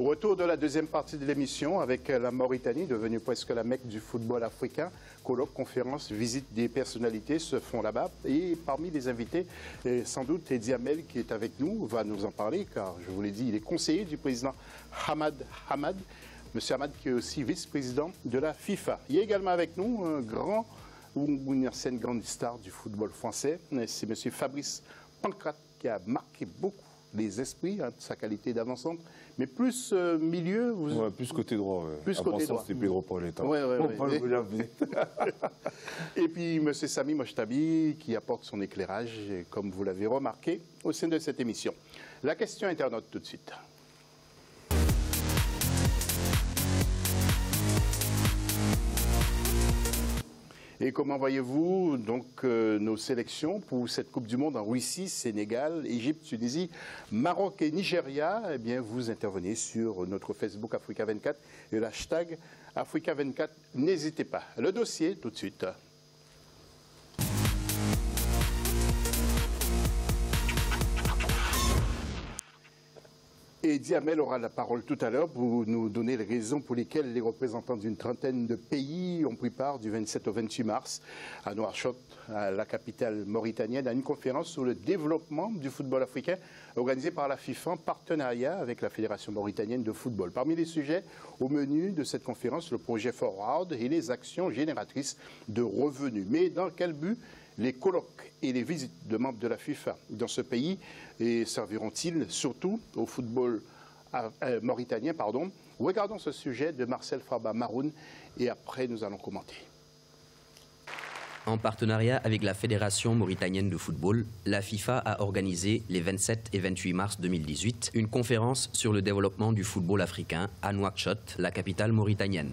Retour de la deuxième partie de l'émission avec la Mauritanie, devenue presque la Mecque du football africain. Colloques, conférences, visites des personnalités se font là-bas. Et parmi les invités, sans doute, Eddie Hamel qui est avec nous va nous en parler, car je vous l'ai dit, il est conseiller du président Hamad Hamad. Monsieur Hamad qui est aussi vice-président de la FIFA. Il y a également avec nous une ancienne grande star du football français. C'est monsieur Fabrice Pancrate qui a marqué beaucoup les esprits, de sa qualité d'avant-centre, mais plus milieu... Ouais, plus côté droit. Ouais. Plus côté droit. C'était plus gros pour l'État. Et puis M. Sami Mochtabi qui apporte son éclairage, comme vous l'avez remarqué, au sein de cette émission. La question internaute tout de suite. Et comment voyez-vous donc nos sélections pour cette Coupe du Monde en Russie, Sénégal, Égypte, Tunisie, Maroc et Nigeria? Eh bien, vous intervenez sur notre Facebook Africa 24 et l'hashtag Africa 24. N'hésitez pas. Le dossier tout de suite. Et Eddie Hamel aura la parole tout à l'heure pour nous donner les raisons pour lesquelles les représentants d'une trentaine de pays ont pris part du 27 au 28 mars à Nouakchott, à la capitale mauritanienne, à une conférence sur le développement du football africain organisée par la FIFA en partenariat avec la Fédération mauritanienne de football. Parmi les sujets au menu de cette conférence, le projet Forward et les actions génératrices de revenus. Mais dans quel but les colloques et les visites de membres de la FIFA dans ce pays serviront-ils surtout au football mauritanien? Regardons ce sujet de Marcel Farba Maroun et après nous allons commenter. En partenariat avec la Fédération mauritanienne de football, la FIFA a organisé les 27 et 28 mars 2018 une conférence sur le développement du football africain à Nouakchott, la capitale mauritanienne.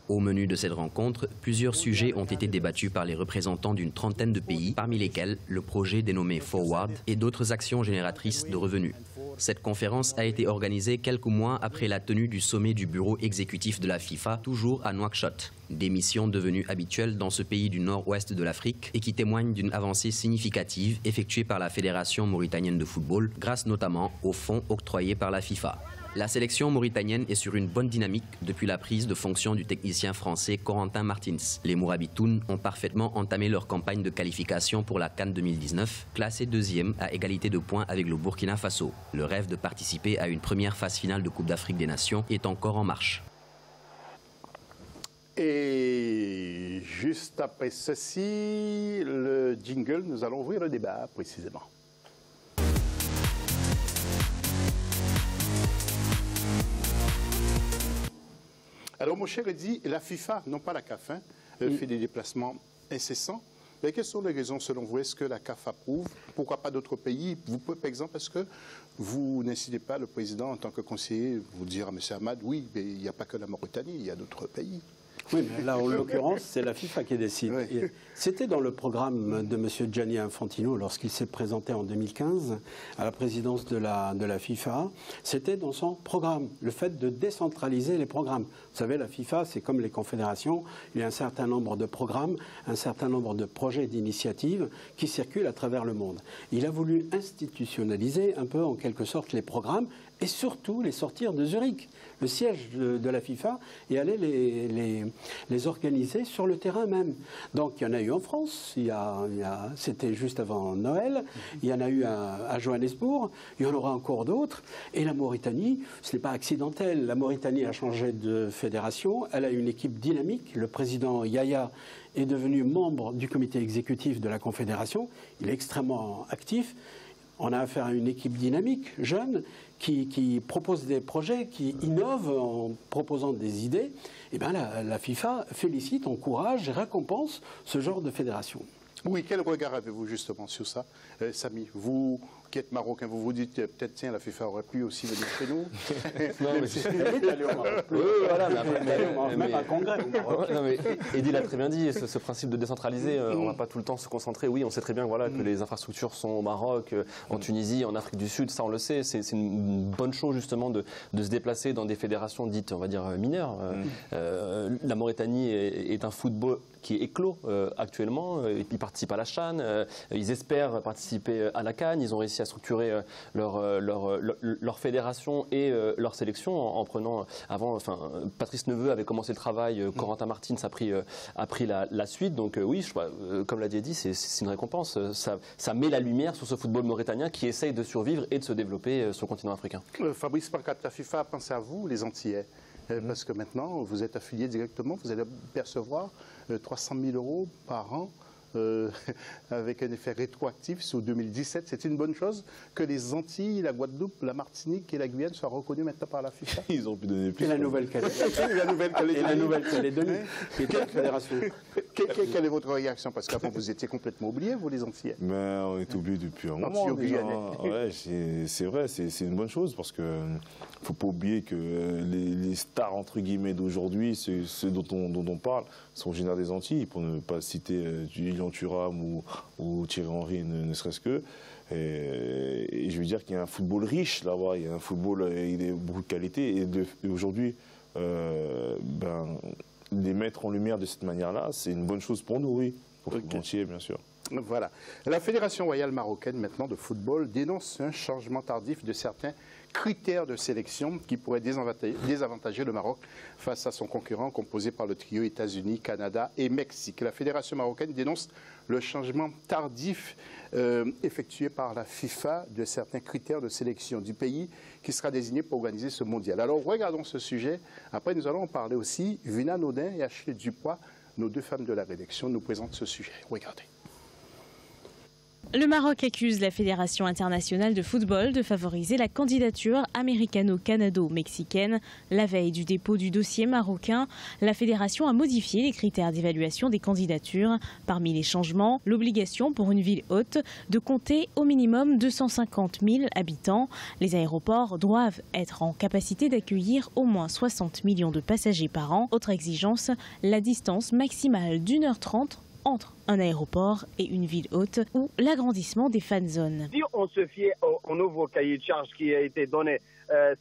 Au menu de cette rencontre, plusieurs sujets ont été débattus par les représentants d'une trentaine de pays, parmi lesquels le projet dénommé Forward et d'autres actions génératrices de revenus. Cette conférence a été organisée quelques mois après la tenue du sommet du bureau exécutif de la FIFA, toujours à Nouakchott. Des missions devenues habituelles dans ce pays du nord-ouest de l'Afrique et qui témoignent d'une avancée significative effectuée par la Fédération mauritanienne de football, grâce notamment aux fonds octroyés par la FIFA. La sélection mauritanienne est sur une bonne dynamique depuis la prise de fonction du technicien français Corentin Martins. Les Mourabitounes ont parfaitement entamé leur campagne de qualification pour la CAN 2019, classée deuxième à égalité de points avec le Burkina Faso. Le rêve de participer à une première phase finale de Coupe d'Afrique des Nations est encore en marche. Et juste après ceci, le jingle, nous allons ouvrir le débat précisément. Alors, mon cher Eddy, la FIFA, non pas la CAF, fait des déplacements incessants. Mais quelles sont les raisons, selon vous? Est-ce que la CAF approuve? Pourquoi pas d'autres pays? Vous pouvez, par exemple, est-ce que vous n'incitez pas le président, en tant que conseiller, vous dire à M. Hamad, oui, mais il n'y a pas que la Mauritanie, il y a d'autres pays? Oui, mais là, en l'occurrence, c'est la FIFA qui décide. Oui. C'était dans le programme de M. Gianni Infantino, lorsqu'il s'est présenté en 2015 à la présidence de la FIFA. C'était dans son programme, le fait de décentraliser les programmes. Vous savez, la FIFA, c'est comme les confédérations. Il y a un certain nombre de programmes, un certain nombre de projets, d'initiatives qui circulent à travers le monde. Il a voulu institutionnaliser un peu, en quelque sorte, les programmes et surtout les sortir de Zurich, le siège de la FIFA, et aller les organiser sur le terrain même. Donc il y en a eu en France, c'était juste avant Noël, il y en a eu à Johannesburg, il y en aura encore d'autres, et la Mauritanie, ce n'est pas accidentel, la Mauritanie a changé de fédération, elle a une équipe dynamique, le président Yaya est devenu membre du comité exécutif de la Confédération, il est extrêmement actif. On a affaire à une équipe dynamique, jeune, qui propose des projets, qui innove en proposant des idées. Et bien la FIFA félicite, encourage et récompense ce genre de fédération. Oui, quel regard avez-vous justement sur ça, Sami? Vous qui êtes marocain, vous vous dites peut-être, tiens, la FIFA aurait pu aussi venir chez nous. Non, mais c'est même un congrès. Eddy l'a très bien dit, ce principe de décentraliser, on ne va pas tout le temps se concentrer. Oui, on sait très bien que les infrastructures sont au Maroc, en Tunisie, en Afrique du Sud, ça on le sait. C'est une bonne chose justement de se déplacer dans des fédérations dites, on va dire, mineures. La Mauritanie est un football qui est éclos actuellement. Ils participent à la CHAN, ils espèrent participer à la CAN. Ils ont réussi à structurer leur fédération et leur sélection en prenant Patrice Neveu avait commencé le travail, Corentin Martins a pris la suite. Donc oui, comme l'a dit, c'est une récompense. Ça met la lumière sur ce football mauritanien qui essaye de survivre et de se développer sur le continent africain. Fabrice Parcat, la FIFA a pensé à vous, les Antillais, parce que maintenant, vous êtes affilié directement, vous allez percevoir 300 000 € par an avec un effet rétroactif sur 2017. C'est une bonne chose que les Antilles, la Guadeloupe, la Martinique et la Guyane soient reconnus maintenant par la FIFA. Ils ont pu donner plus. Et la Nouvelle-Calédonie. La Nouvelle-Calédonie. Quelle fédération? Quelle est votre réaction? Parce qu'avant, vous étiez complètement oubliés, vous, les Antillais. Mais on est oubliés depuis un moment. Ouais, c'est vrai, c'est une bonne chose parce que faut pas oublier que les stars entre guillemets d'aujourd'hui, ceux dont on parle, sont originaires des Antilles, pour ne pas citer Lilian Thuram ou Thierry Henry, ne serait-ce que. Et je veux dire qu'il y a un football riche là-bas, il y a un football avec beaucoup de qualité. Et aujourd'hui, les mettre en lumière de cette manière-là, c'est une bonne chose pour nous, oui, pour le football entier, bien sûr. Voilà. La Fédération royale marocaine maintenant de football dénonce un changement tardif de certains critères de sélection qui pourraient désavantager le Maroc face à son concurrent composé par le trio États-Unis, Canada et Mexique. La Fédération marocaine dénonce le changement tardif effectué par la FIFA de certains critères de sélection du pays qui sera désigné pour organiser ce mondial. Alors regardons ce sujet. Après, nous allons en parler aussi. Vina Naudin et Achille Dupois, nos deux femmes de la rédaction, nous présentent ce sujet. Regardez. Le Maroc accuse la Fédération internationale de football de favoriser la candidature américano-canado-mexicaine. La veille du dépôt du dossier marocain, la Fédération a modifié les critères d'évaluation des candidatures. Parmi les changements, l'obligation pour une ville hôte de compter au minimum 250 000 habitants. Les aéroports doivent être en capacité d'accueillir au moins 60 millions de passagers par an. Autre exigence, la distance maximale d'1h30 entre un aéroport et une ville haute ou l'agrandissement des fan zones. Si on se fie au nouveau cahier de charge qui a été donné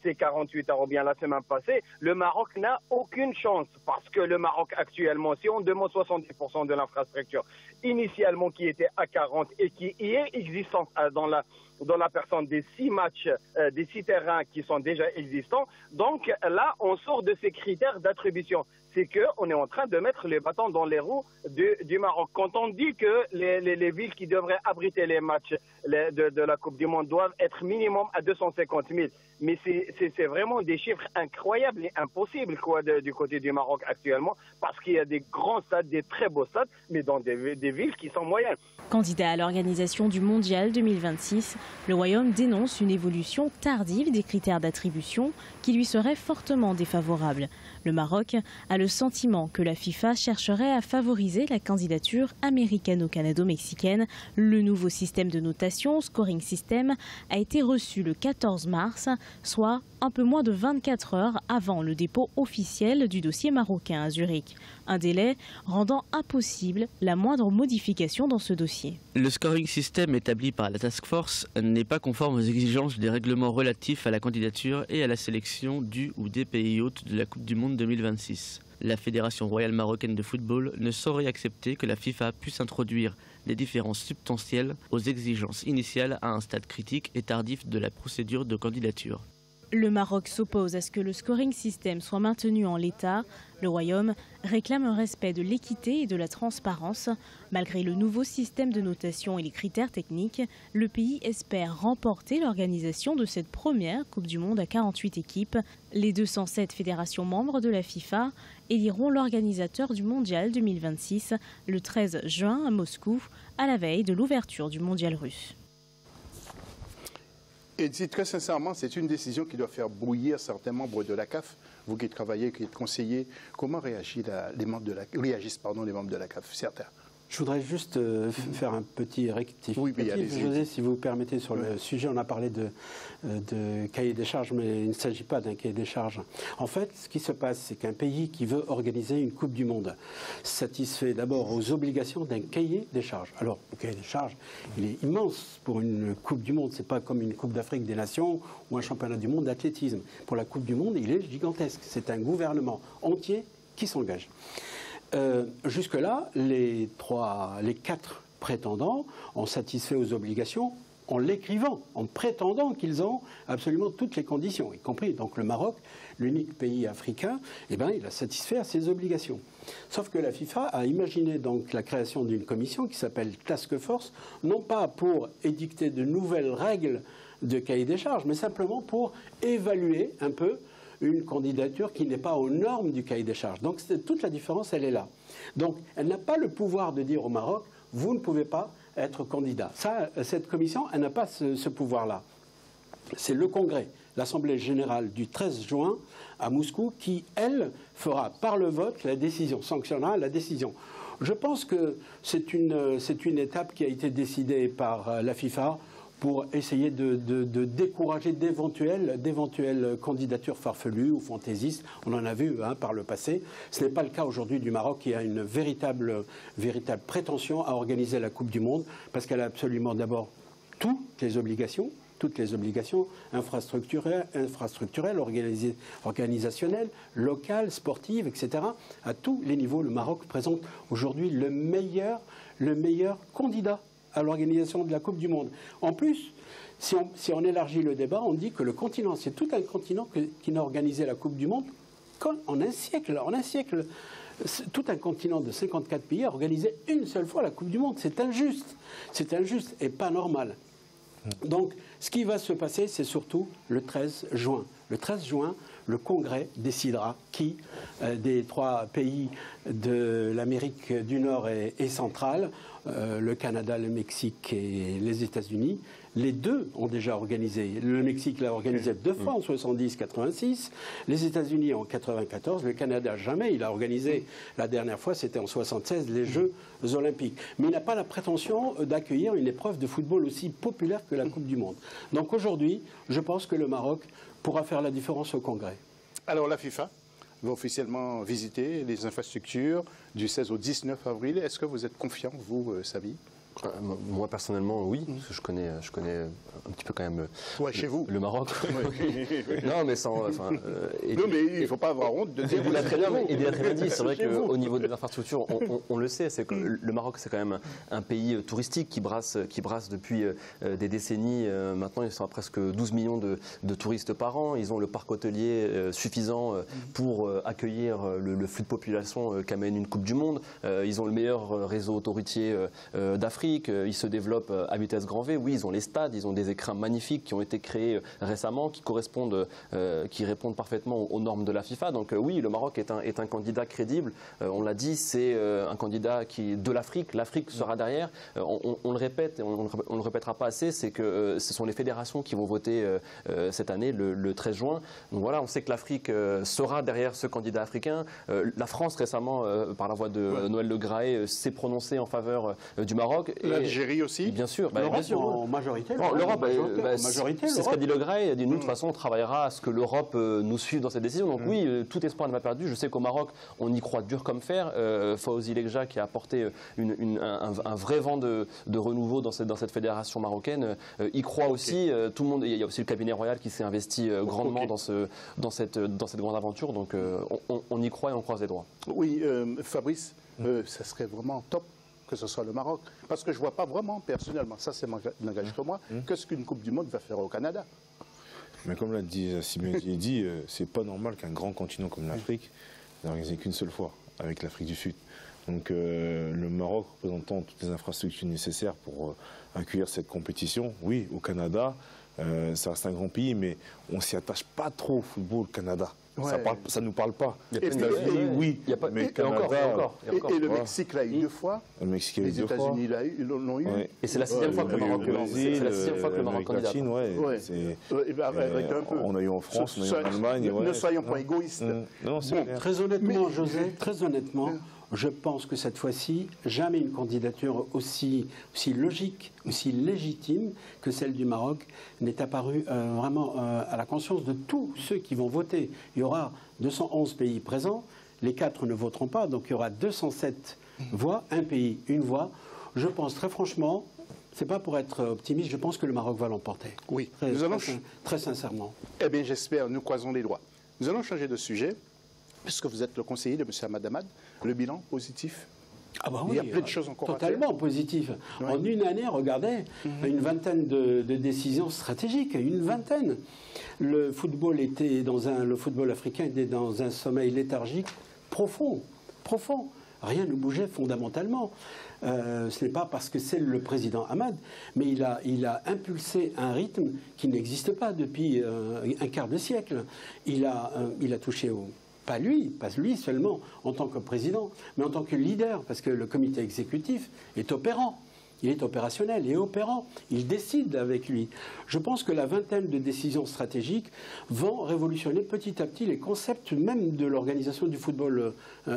ces 48 heures ou bien la semaine passée, le Maroc n'a aucune chance parce que le Maroc actuellement, si on demande 70% de l'infrastructure initialement qui était à 40 et qui est existante dans la personne des 6 matchs, des 6 terrains qui sont déjà existants, donc là on sort de ces critères d'attribution. C'est qu'on est en train de mettre les bâtons dans les roues du Maroc. Quand on dit que les villes qui devraient abriter les matchs de la Coupe du Monde doivent être minimum à 250 000, mais c'est vraiment des chiffres incroyables et impossibles du côté du Maroc actuellement, parce qu'il y a des grands stades, des très beaux stades, mais dans des villes qui sont moyennes. Candidat à l'organisation du Mondial 2026, le Royaume dénonce une évolution tardive des critères d'attribution qui lui serait fortement défavorable. Le Maroc a le sentiment que la FIFA chercherait à favoriser la candidature américano-canado-mexicaine. Le nouveau système de notation, scoring system, a été reçu le 14 mars, soit un peu moins de 24 heures avant le dépôt officiel du dossier marocain à Zurich. Un délai rendant impossible la moindre modification dans ce dossier. Le scoring system établi par la Task Force n'est pas conforme aux exigences des règlements relatifs à la candidature et à la sélection du ou des pays hôtes de la Coupe du Monde 2026. La Fédération royale marocaine de football ne saurait accepter que la FIFA puisse introduire des différences substantielles aux exigences initiales à un stade critique et tardif de la procédure de candidature. Le Maroc s'oppose à ce que le scoring system soit maintenu en l'état. Le Royaume réclame un respect de l'équité et de la transparence. Malgré le nouveau système de notation et les critères techniques, le pays espère remporter l'organisation de cette première Coupe du Monde à 48 équipes. Les 207 fédérations membres de la FIFA éliront l'organisateur du Mondial 2026 le 13 juin à Moscou, à la veille de l'ouverture du Mondial russe. Et très sincèrement, c'est une décision qui doit faire bouillir certains membres de la CAF. Vous qui travaillez, qui êtes conseiller, comment réagissent les membres de la CAF, certains? Je voudrais juste faire un petit rectificatif. Oui, José, si vous permettez, sur le sujet, on a parlé de cahier des charges, mais il ne s'agit pas d'un cahier des charges. En fait, ce qui se passe, c'est qu'un pays qui veut organiser une Coupe du Monde satisfait d'abord aux obligations d'un cahier des charges. Alors, le cahier des charges, il est immense pour une Coupe du Monde. Ce n'est pas comme une Coupe d'Afrique des Nations ou un championnat du monde d'athlétisme. Pour la Coupe du Monde, il est gigantesque. C'est un gouvernement entier qui s'engage. Jusque-là, les 4 prétendants ont satisfait aux obligations en l'écrivant, en prétendant qu'ils ont absolument toutes les conditions, y compris donc le Maroc, l'unique pays africain, il a satisfait à ses obligations. Sauf que la FIFA a imaginé donc la création d'une commission qui s'appelle Task Force, non pas pour édicter de nouvelles règles de cahier des charges, mais simplement pour évaluer un peu une candidature qui n'est pas aux normes du cahier des charges. Donc toute la différence, elle est là. Donc elle n'a pas le pouvoir de dire au Maroc, vous ne pouvez pas être candidat. Cette commission, elle n'a pas ce pouvoir-là. C'est le Congrès, l'Assemblée générale du 13 juin à Moscou, qui, elle, fera par le vote la décision, sanctionnera la décision. Je pense que c'est une étape qui a été décidée par la FIFA pour essayer de décourager d'éventuelles candidatures farfelues ou fantaisistes. On en a vu par le passé. Ce n'est pas le cas aujourd'hui du Maroc, qui a une véritable prétention à organiser la Coupe du Monde, parce qu'elle a absolument d'abord toutes les obligations infrastructurelles, organisationnelles, locales, sportives, etc. À tous les niveaux, le Maroc présente aujourd'hui le meilleur candidat à l'organisation de la Coupe du Monde. En plus, si on élargit le débat, on dit que le continent, c'est tout un continent qui n'a organisé la Coupe du Monde en un siècle. Tout un continent de 54 pays a organisé une seule fois la Coupe du Monde. C'est injuste et pas normal. Donc, ce qui va se passer, c'est surtout le 13 juin. Le 13 juin, le Congrès décidera qui des 3 pays de l'Amérique du Nord et centrale, le Canada, le Mexique et les États-Unis. Les deux ont déjà organisé. Le Mexique l'a organisé 2 fois en 70-86, les États-Unis en 94, le Canada jamais. Il a organisé la dernière fois, c'était en 76, les Jeux Olympiques. Mais il n'a pas la prétention d'accueillir une épreuve de football aussi populaire que la Coupe du Monde. Donc aujourd'hui, je pense que le Maroc pourra faire la différence au Congrès. Alors la FIFA va officiellement visiter les infrastructures du 16 au 19 avril. Est-ce que vous êtes confiant, vous, Sabi ? Moi personnellement oui, parce que je connais un petit peu quand même chez vous. Le Maroc. Non mais sans. Non mais il ne faut pas avoir honte de dire. Il a très bien dit. C'est vrai qu'au niveau des infrastructures, on le sait, c'est que le Maroc c'est quand même un pays touristique qui brasse depuis des décennies. Maintenant ils sont à presque 12 millions de touristes par an. Ils ont le parc hôtelier suffisant pour accueillir le flux de population qu'amène une Coupe du Monde. Ils ont le meilleur réseau autoroutier d'Afrique. Ils se développent à vitesse grand V. Oui, ils ont les stades, ils ont des écrins magnifiques qui ont été créés récemment, qui répondent parfaitement aux normes de la FIFA. Donc oui, le Maroc est un candidat crédible. On l'a dit, c'est un candidat de l'Afrique. L'Afrique sera derrière. On le répète et on ne le répétera pas assez, c'est que ce sont les fédérations qui vont voter cette année, le 13 juin. Donc voilà, on sait que l'Afrique sera derrière ce candidat africain. La France, récemment, par la voix de Noël Le Graët, s'est prononcée en faveur du Maroc. L'Algérie aussi. Bien sûr. En majorité. L'Europe, c'est ce qu'a dit Le Graët. Il a dit, nous, de toute façon, on travaillera à ce que l'Europe nous suive dans cette décision. Donc oui, tout espoir n'est pas perdu. Je sais qu'au Maroc, on y croit dur comme fer. Fawzi Legja, qui a apporté un vrai vent de renouveau dans cette fédération marocaine, y croit aussi. Tout le monde. Il y a aussi le cabinet royal qui s'est investi grandement dans cette grande aventure. Donc on y croit et on croise les doigts. Oui, Fabrice, ça serait vraiment top que ce soit le Maroc. Parce que je ne vois pas vraiment, personnellement, ça c'est n'engage que moi, que ce qu'une Coupe du Monde va faire au Canada. Mais comme l'a dit Simon dit, c'est pas normal qu'un grand continent comme l'Afrique n'ait organisé qu'une seule fois avec l'Afrique du Sud. Donc le Maroc représentant toutes les infrastructures nécessaires pour accueillir cette compétition, oui, au Canada, ça reste un grand pays, mais on ne s'y attache pas trop au football Canada. Ouais. Ça ne nous parle pas. Oui, mais Canada, et le Mexique l'a eu 2 fois. Le Mexique les États-Unis l'ont eu. Ouais. Et c'est la 6e fois que le Maroc candidate. On a eu en France, on a eu en Allemagne. Ne soyons pas égoïstes. Très honnêtement, José, je pense que cette fois-ci, jamais une candidature aussi logique, aussi légitime que celle du Maroc n'est apparue vraiment à la conscience de tous ceux qui vont voter. Il y aura 211 pays présents, les 4 ne voteront pas, donc il y aura 207 voix, un pays, une voix. Je pense très franchement, c'est pas pour être optimiste, je pense que le Maroc va l'emporter. Oui, très sincèrement. Eh bien, j'espère, nous croisons les doigts. Nous allons changer de sujet. puisque vous êtes le conseiller de M. Ahmad Ahmad, le bilan positif? Ah bah oui, il y a plein de choses encore totalement positives. Oui. En une année, regardez, une vingtaine de décisions stratégiques, une vingtaine. Le football africain était dans un sommeil léthargique profond. Rien ne bougeait fondamentalement. Ce n'est pas parce que c'est le président Ahmad, mais il a impulsé un rythme qui n'existe pas depuis un quart de siècle. Il a touché au... Pas lui seulement en tant que président, mais en tant que leader, parce que le comité exécutif est opérant. Il est opérationnel et opérant. Il décide avec lui. Je pense que la vingtaine de décisions stratégiques vont révolutionner petit à petit les concepts même de l'organisation du football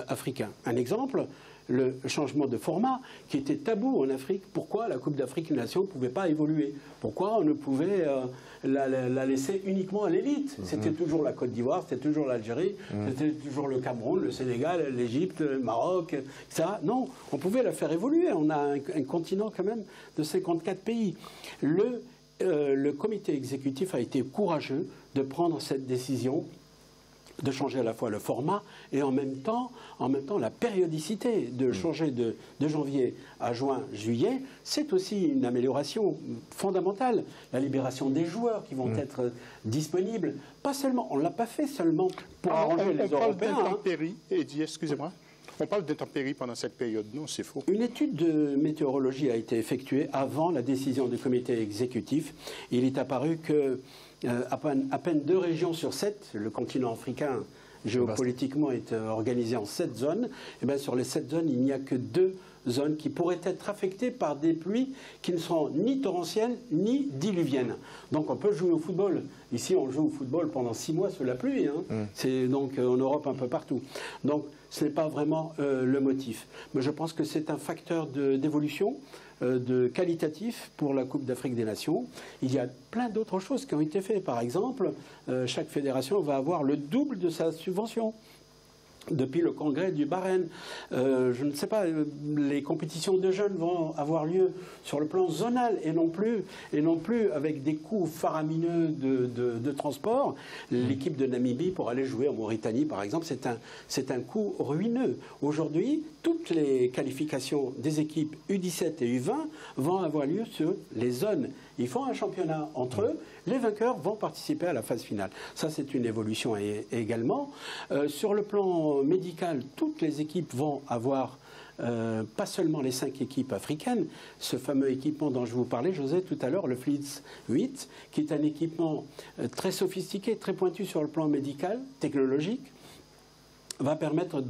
africain. Un exemple, le changement de format qui était tabou en Afrique. Pourquoi la Coupe d'Afrique des Nations ne pouvait pas évoluer? Pourquoi on ne pouvait la laisser uniquement à l'élite? C'était toujours la Côte d'Ivoire, c'était toujours l'Algérie, c'était toujours le Cameroun, le Sénégal, l'Égypte, le Maroc, ça. Non, on pouvait la faire évoluer. On a un continent quand même de 54 pays. Le comité exécutif a été courageux de prendre cette décision de changer à la fois le format et en même temps la périodicité, de changer de janvier à juin, juillet, c'est aussi une amélioration fondamentale. La libération des joueurs qui vont être disponibles, pas seulement, on ne l'a pas fait seulement pour arranger les Européens. On parle d'intempéries, excusez-moi. On parle d'intempéries pendant cette période, non, c'est faux. Une étude de météorologie a été effectuée avant la décision du comité exécutif. Il est apparu que à peine 2 régions sur 7, le continent africain géopolitiquement est organisé en 7 zones, et bien sur les 7 zones, il n'y a que 2 zones qui pourraient être affectées par des pluies qui ne seront ni torrentielles ni diluviennes. Donc on peut jouer au football. Ici, on joue au football pendant 6 mois sous la pluie. C'est donc en Europe un peu partout. Donc ce n'est pas vraiment le motif. Mais je pense que c'est un facteur d'évolution, de qualitatif pour la Coupe d'Afrique des Nations. Il y a plein d'autres choses qui ont été faites. Par exemple, chaque fédération va avoir le double de sa subvention. Depuis le congrès du Bahreïn, je ne sais pas, les compétitions de jeunes vont avoir lieu sur le plan zonal et non plus avec des coûts faramineux de transport. L'équipe de Namibie pour aller jouer en Mauritanie, par exemple, c'est un coût ruineux. Aujourd'hui, toutes les qualifications des équipes U17 et U20 vont avoir lieu sur les zones. Ils font un championnat entre eux, les vainqueurs vont participer à la phase finale. Ça, c'est une évolution également. Sur le plan médical, toutes les équipes vont avoir, pas seulement les 5 équipes africaines, ce fameux équipement dont je vous parlais, José, tout à l'heure, le FLIDS 8, qui est un équipement très sophistiqué, très pointu sur le plan médical, technologique, va permettre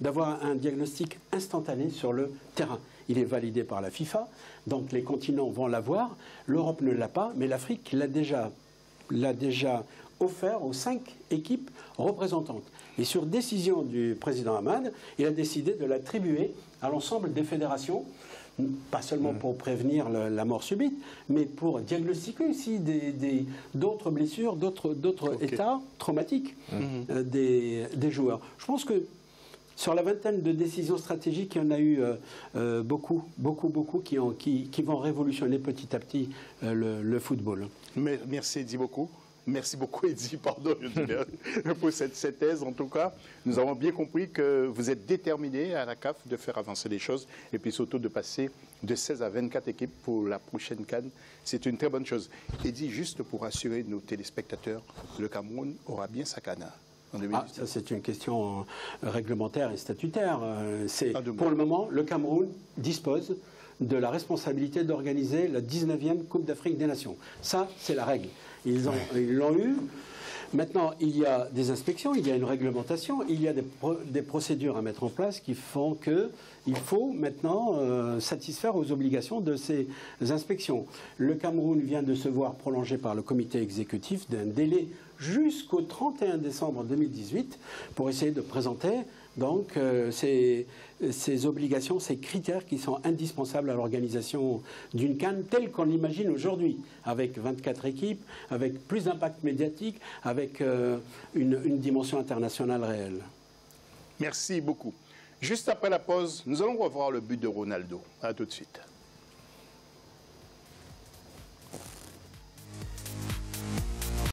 d'avoir un diagnostic instantané sur le terrain. Il est validé par la FIFA, donc les continents vont l'avoir. L'Europe ne l'a pas, mais l'Afrique l'a déjà offert aux 5 équipes représentantes. Et sur décision du président Ahmad, il a décidé de l'attribuer à l'ensemble des fédérations, pas seulement pour prévenir la mort subite, mais pour diagnostiquer aussi d'autres blessures, d'autres états traumatiques des joueurs. Je pense que sur la vingtaine de décisions stratégiques, il y en a eu beaucoup qui vont révolutionner petit à petit le football. Merci Eddy beaucoup. Merci beaucoup Eddy, pardon, pour cette thèse. En tout cas, nous avons bien compris que vous êtes déterminé à la CAF de faire avancer les choses et puis surtout de passer de 16 à 24 équipes pour la prochaine CAN. C'est une très bonne chose. Eddy, juste pour assurer nos téléspectateurs, le Cameroun aura bien sa CAN. Ça, c'est une question réglementaire et statutaire. Pour le moment, le Cameroun dispose de la responsabilité d'organiser la 19e Coupe d'Afrique des Nations. Ça, c'est la règle. Ils l'ont eu. Maintenant, il y a des inspections, il y a une réglementation, il y a des procédures à mettre en place qui font qu'il faut maintenant satisfaire aux obligations de ces inspections. Le Cameroun vient de se voir prolongé par le comité exécutif d'un délai jusqu'au 31 décembre 2018 pour essayer de présenter donc ces obligations, ces critères qui sont indispensables à l'organisation d'une CAN telle qu'on l'imagine aujourd'hui, avec 24 équipes, avec plus d'impact médiatique, avec une dimension internationale réelle. Merci beaucoup. Juste après la pause, nous allons revoir le but de Ronaldo. À tout de suite.